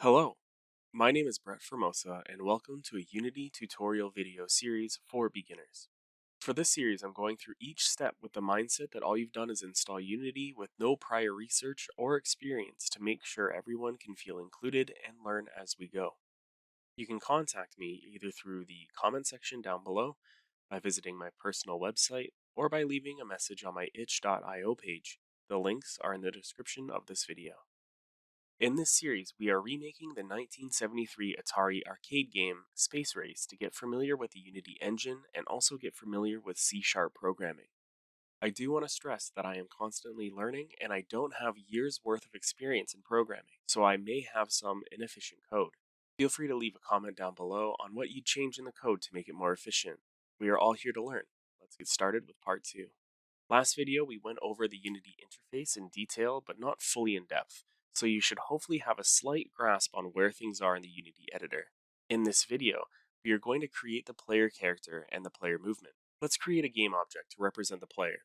Hello, my name is Brett Formosa, and welcome to a Unity tutorial video series for beginners. For this series, I'm going through each step with the mindset that all you've done is install Unity with no prior research or experience to make sure everyone can feel included and learn as we go. You can contact me either through the comment section down below, by visiting my personal website, or by leaving a message on my itch.io page. The links are in the description of this video. In this series, we are remaking the 1973 Atari arcade game Space Race to get familiar with the Unity engine and also get familiar with C# programming. I do want to stress that I am constantly learning and I don't have years worth of experience in programming, so I may have some inefficient code. Feel free to leave a comment down below on what you'd change in the code to make it more efficient. We are all here to learn. Let's get started with part 2. Last video, we went over the Unity interface in detail, but not fully in depth, so you should hopefully have a slight grasp on where things are in the Unity editor. In this video, we are going to create the player character and the player movement. Let's create a game object to represent the player.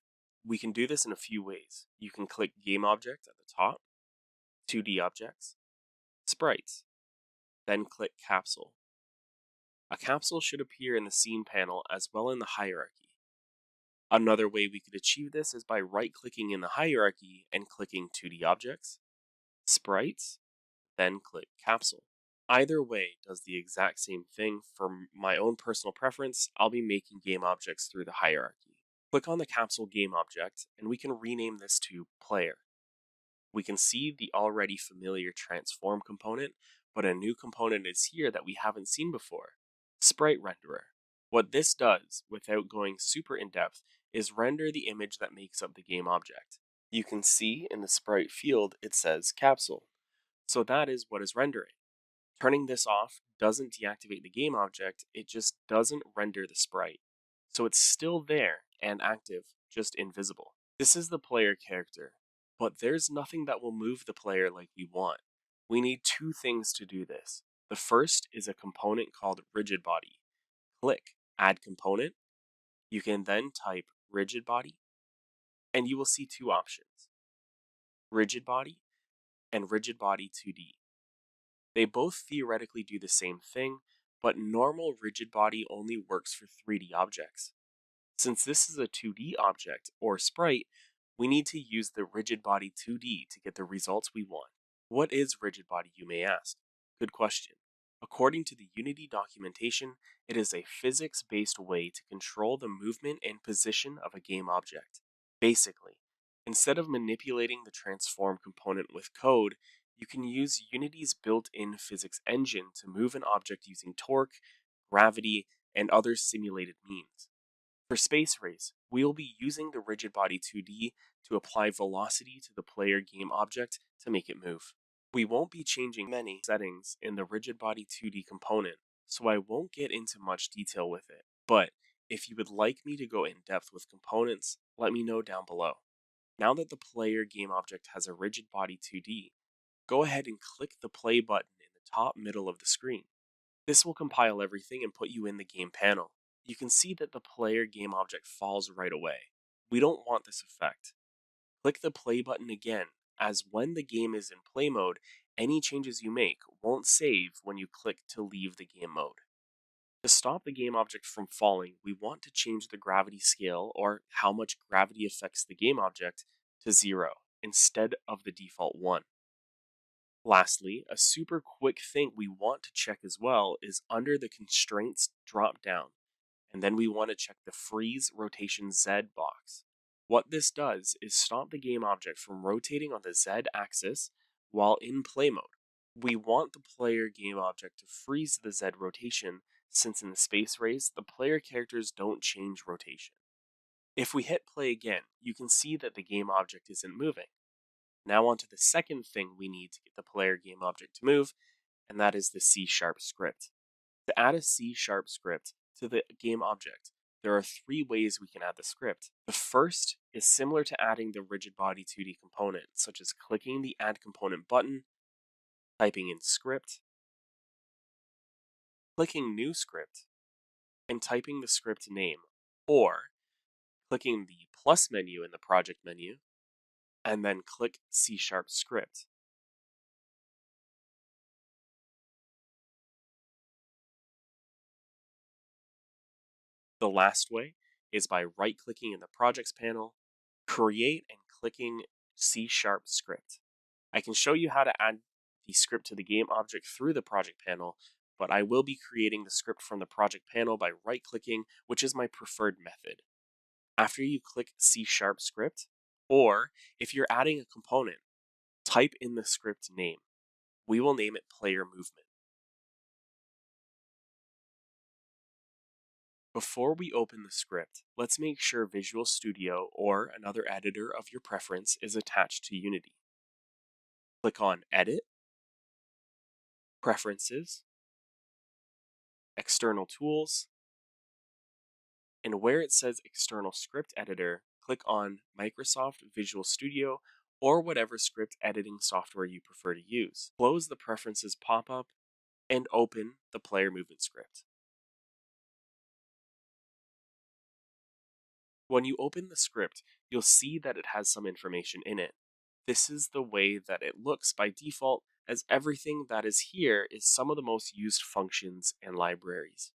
We can do this in a few ways. You can click Game Object at the top, 2D Objects, Sprites, then click Capsule. A capsule should appear in the Scene panel as well in the hierarchy. Another way we could achieve this is by right-clicking in the hierarchy and clicking 2D Objects, Sprites, then click Capsule. Either way does the exact same thing. For my own personal preference, I'll be making game objects through the hierarchy. Click on the capsule game object, and we can rename this to Player. We can see the already familiar transform component, but a new component is here that we haven't seen before, Sprite Renderer. What this does, without going super in-depth, is render the image that makes up the game object. You can see in the sprite field it says capsule, so that is what is rendering. Turning this off doesn't deactivate the game object, it just doesn't render the sprite. So it's still there and active, just invisible. This is the player character, but there's nothing that will move the player like we want. We need two things to do this. The first is a component called rigid body. Click Add Component. You can then type rigid body, and you will see two options, rigid body and rigid body 2D. They both theoretically do the same thing, but normal rigid body only works for 3D objects. Since this is a 2D object, or sprite, we need to use the rigid body 2D to get the results we want. What is rigid body, you may ask? Good question. According to the Unity documentation, it is a physics-based way to control the movement and position of a game object. Basically, instead of manipulating the transform component with code, you can use Unity's built-in physics engine to move an object using torque, gravity, and other simulated means. For Space Race, we will be using the rigid body 2D to apply velocity to the player game object to make it move. We won't be changing many settings in the rigid body 2D component, so I won't get into much detail with it. But if you would like me to go in depth with components, let me know down below. Now that the player game object has a rigid body 2D, go ahead and click the play button in the top middle of the screen. This will compile everything and put you in the game panel. You can see that the player game object falls right away. We don't want this effect. Click the play button again, as when the game is in play mode, any changes you make won't save when you click to leave the game mode. To stop the game object from falling, we want to change the gravity scale, or how much gravity affects the game object, to 0 instead of the default 1. Lastly, a super quick thing we want to check as well is under the constraints drop down, and then we want to check the freeze rotation Z box. What this does is stop the game object from rotating on the Z axis while in play mode. We want the player game object to freeze the Z rotation, since in the Space Race, the player characters don't change rotation. If we hit play again, you can see that the game object isn't moving. Now on to the second thing we need to get the player game object to move, and that is the C# script. To add a C# script to the game object, there are 3 ways we can add the script. The first is similar to adding the rigid body 2D component, such as clicking the Add Component button, typing in script, clicking New Script, and typing the script name, or clicking the plus menu in the project menu, and then click C# script. The last way is by right-clicking in the Projects panel, create and clicking C# script. I can show you how to add the script to the game object through the project panel, but I will be creating the script from the project panel by right-clicking, which is my preferred method. After you click C# script, or if you're adding a component, type in the script name. We will name it player movement. Before we open the script, let's make sure Visual Studio or another editor of your preference is attached to Unity. Click on Edit, Preferences, External Tools, and where it says External Script Editor, click on Microsoft Visual Studio or whatever script editing software you prefer to use. Close the Preferences pop-up and open the player movement script. When you open the script, you'll see that it has some information in it. This is the way that it looks by default, as everything that is here is some of the most used functions and libraries.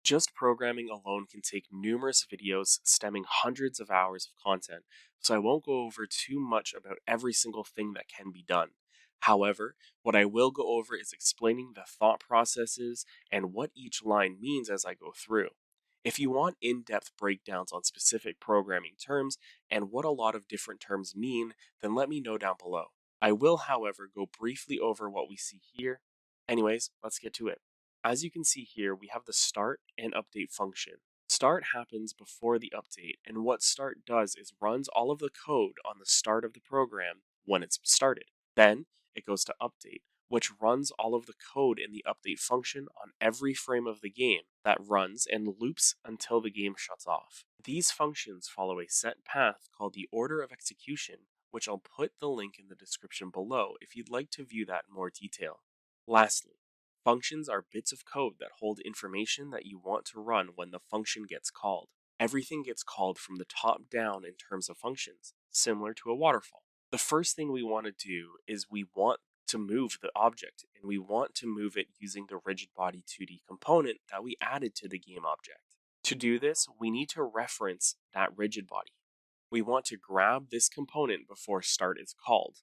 Just programming alone can take numerous videos stemming hundreds of hours of content, so I won't go over too much about every single thing that can be done. However, what I will go over is explaining the thought processes and what each line means as I go through. If you want in-depth breakdowns on specific programming terms and what a lot of different terms mean, then let me know down below. I will, however, go briefly over what we see here. Anyways, let's get to it. As you can see here, we have the start and update function. Start happens before the update, and what start does is runs all of the code on the start of the program when it's started. Then it goes to update, which runs all of the code in the update function on every frame of the game that runs and loops until the game shuts off. These functions follow a set path called the order of execution, which I'll put the link in the description below if you'd like to view that in more detail. Lastly, functions are bits of code that hold information that you want to run when the function gets called. Everything gets called from the top down in terms of functions, similar to a waterfall. The first thing we want to do is we want to move the object, and we want to move it using the rigid body 2D component that we added to the GameObject. To do this, we need to reference that rigid body. We want to grab this component before start is called.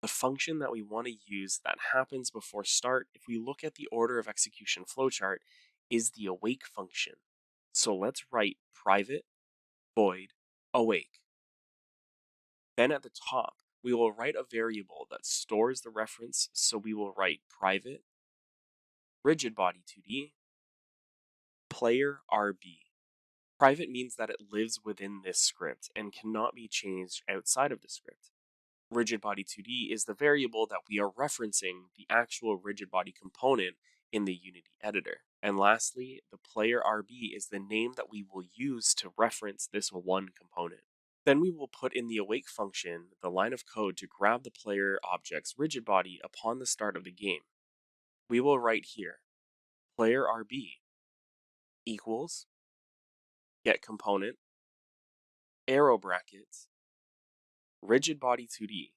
The function that we want to use that happens before start, if we look at the order of execution flowchart, is the awake function. So let's write private void awake. Then at the top, we will write a variable that stores the reference, so we will write private rigid body 2D player RB. Private means that it lives within this script and cannot be changed outside of the script. Rigid body 2D is the variable that we are referencing the actual rigid body component in the Unity editor. And lastly, the player RB is the name that we will use to reference this one component. Then we will put in the awake function the line of code to grab the player object's rigid body upon the start of the game. We will write here, player RB equals get component, arrow brackets, rigid body 2D,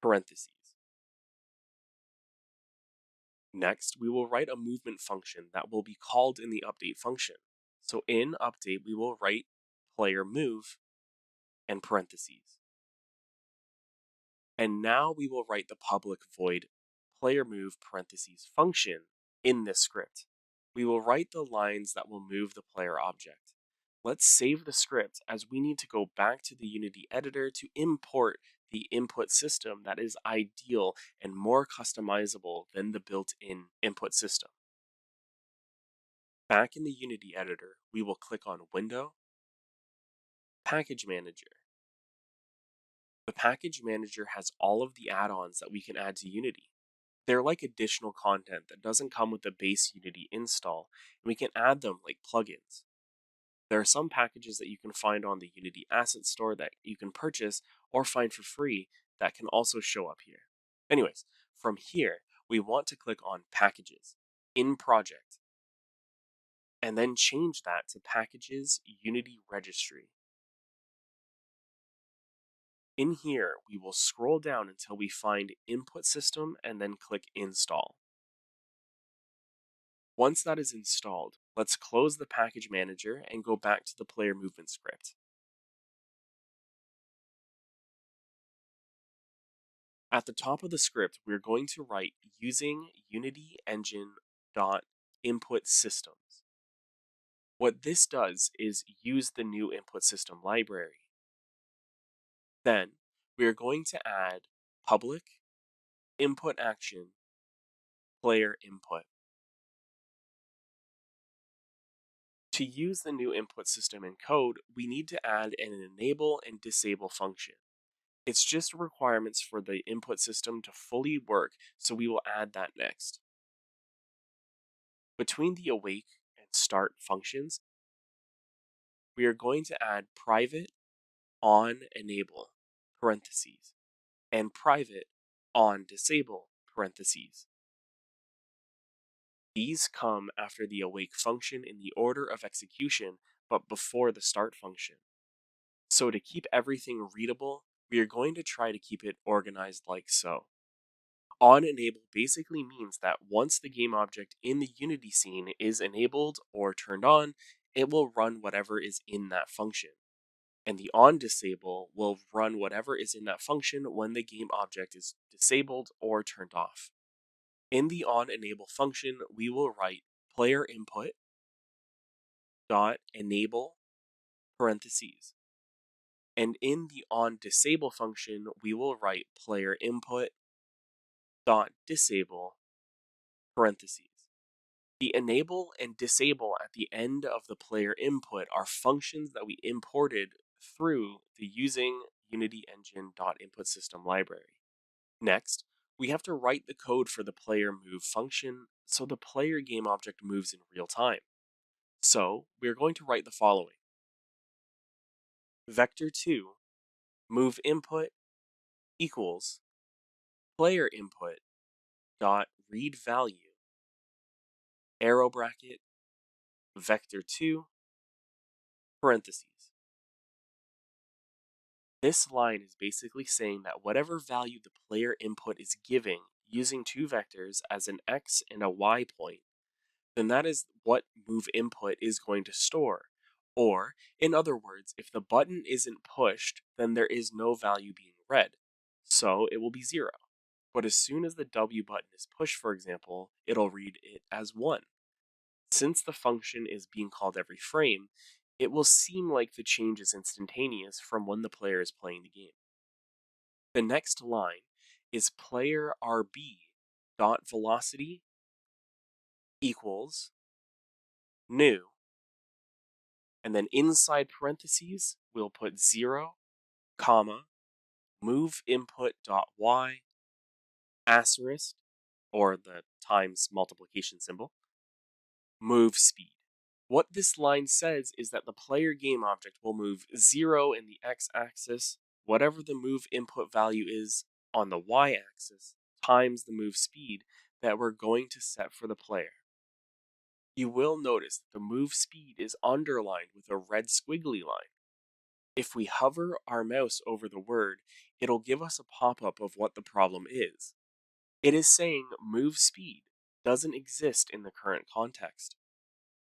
parentheses. Next, we will write a movement function that will be called in the update function. So in update, we will write player move and parentheses. And now we will write the public void player move parentheses function in this script. We will write the lines that will move the player object. Let's save the script as we need to go back to the Unity editor to import the input system that is ideal and more customizable than the built-in input system. Back in the Unity editor, we will click on Window, Package Manager. The Package Manager has all of the add-ons that we can add to Unity. They're like additional content that doesn't come with the base Unity install, and we can add them like plugins. There are some packages that you can find on the Unity Asset Store that you can purchase or find for free that can also show up here. Anyways, from here, we want to click on Packages, in Project, and then change that to Packages Unity Registry. In here, we will scroll down until we find Input System and then click Install. Once that is installed, Let's close the package manager and go back to the player movement script. At the top of the script, we're going to write using Unity Engine dot input systems. What this does is use the new input system library. Then we are going to add public input action player input. To use the new input system in code, we need to add an enable and disable function. It's just requirements for the input system to fully work, so we will add that next. Between the awake and start functions, we are going to add private on enable parentheses and private on disable parentheses. These come after the awake function in the order of execution, but before the start function. So to keep everything readable, we are going to try to keep it organized like so. On enable basically means that once the game object in the Unity scene is enabled or turned on, it will run whatever is in that function. And the on disable will run whatever is in that function when the game object is disabled or turned off. In the on enable function, we will write player input dot enable parentheses. And in the on disable function, we will write player input dot disable parentheses. The enable and disable at the end of the player input are functions that we imported through the using Unity Engine.input system library. Next, we have to write the code for the player move function so the player game object moves in real time. So we're going to write the following. Vector2 move input equals player input dot read value arrow bracket vector2 parentheses. This line is basically saying that whatever value the player input is giving using two vectors as an x and a y point, then that is what move input is going to store. Or, in other words, if the button isn't pushed, then there is no value being read, so it will be 0. But as soon as the W button is pushed, for example, it'll read it as 1. Since the function is being called every frame, it will seem like the change is instantaneous from when the player is playing the game. The next line is player RB dot velocity equals new, and then inside parentheses we'll put 0, comma, move input dot y asterisk, or the times multiplication symbol, move speed. What this line says is that the player game object will move 0 in the x-axis, whatever the move input value is on the y-axis, times the move speed that we're going to set for the player. You will notice that the move speed is underlined with a red squiggly line. If we hover our mouse over the word, it'll give us a pop-up of what the problem is. It is saying move speed doesn't exist in the current context.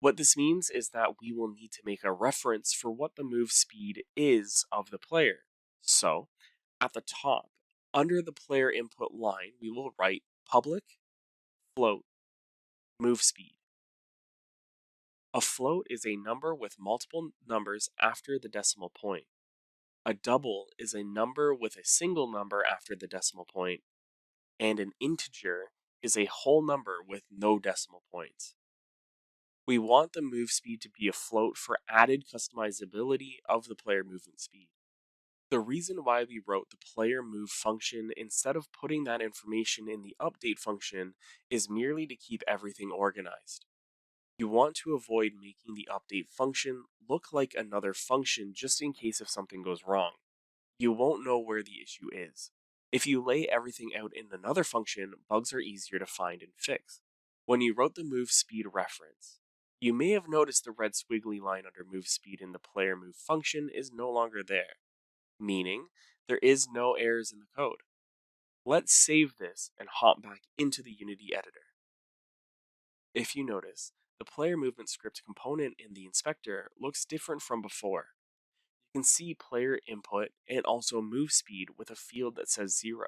What this means is that we will need to make a reference for what the move speed is of the player. So, at the top, under the player input line, we will write public float move speed. A float is a number with multiple numbers after the decimal point. A double is a number with a single number after the decimal point, and an integer is a whole number with no decimal points. We want the move speed to be a float for added customizability of the player movement speed. The reason why we wrote the player move function instead of putting that information in the update function is merely to keep everything organized. You want to avoid making the update function look like another function just in case if something goes wrong. You won't know where the issue is. If you lay everything out in another function, bugs are easier to find and fix. When you wrote the move speed reference, you may have noticed the red squiggly line under move speed in the player move function is no longer there, meaning there is no errors in the code. Let's save this and hop back into the Unity editor. If you notice, The player movement script component in the inspector looks different from before. You can see player input and also move speed with a field that says 0.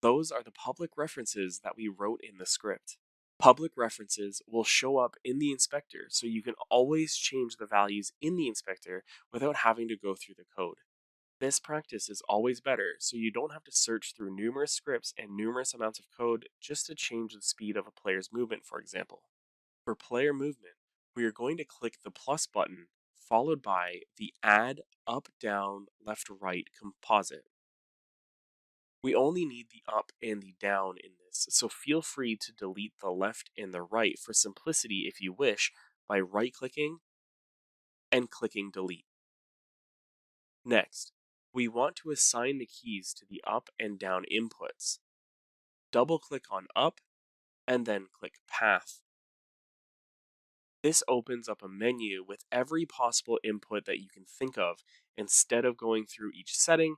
Those are the public references that we wrote in the script. Public references will show up in the inspector, so you can always change the values in the inspector without having to go through the code. This practice is always better, so you don't have to search through numerous scripts and numerous amounts of code just to change the speed of a player's movement, for example. For player movement, we are going to click the plus button followed by the add up, down, left, right composite. We only need the up and the down in this, so feel free to delete the left and the right for simplicity if you wish by right-clicking and clicking delete. Next, we want to assign the keys to the up and down inputs. Double-click on up and then click path. This opens up a menu with every possible input that you can think of. Instead of going through each setting,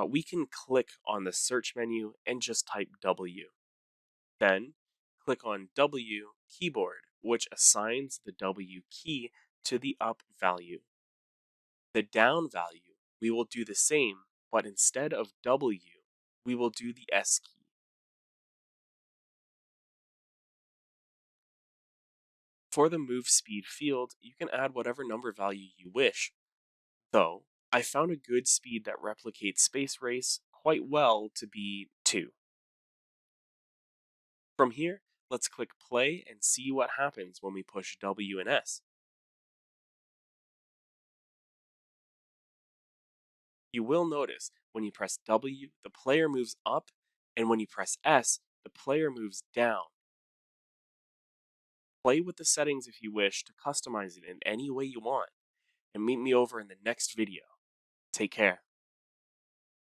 we can click on the search menu and just type W. Then, click on W keyboard, which assigns the W key to the up value. The down value, we will do the same, but instead of W, we will do the S key. For the move speed field, you can add whatever number value you wish. Though, I found a good speed that replicates Space Race quite well to be 2. From here, let's click play and see what happens when we push W and S. You will notice when you press W, the player moves up, and when you press S, the player moves down. Play with the settings if you wish to customize it in any way you want, and meet me over in the next video. Take care.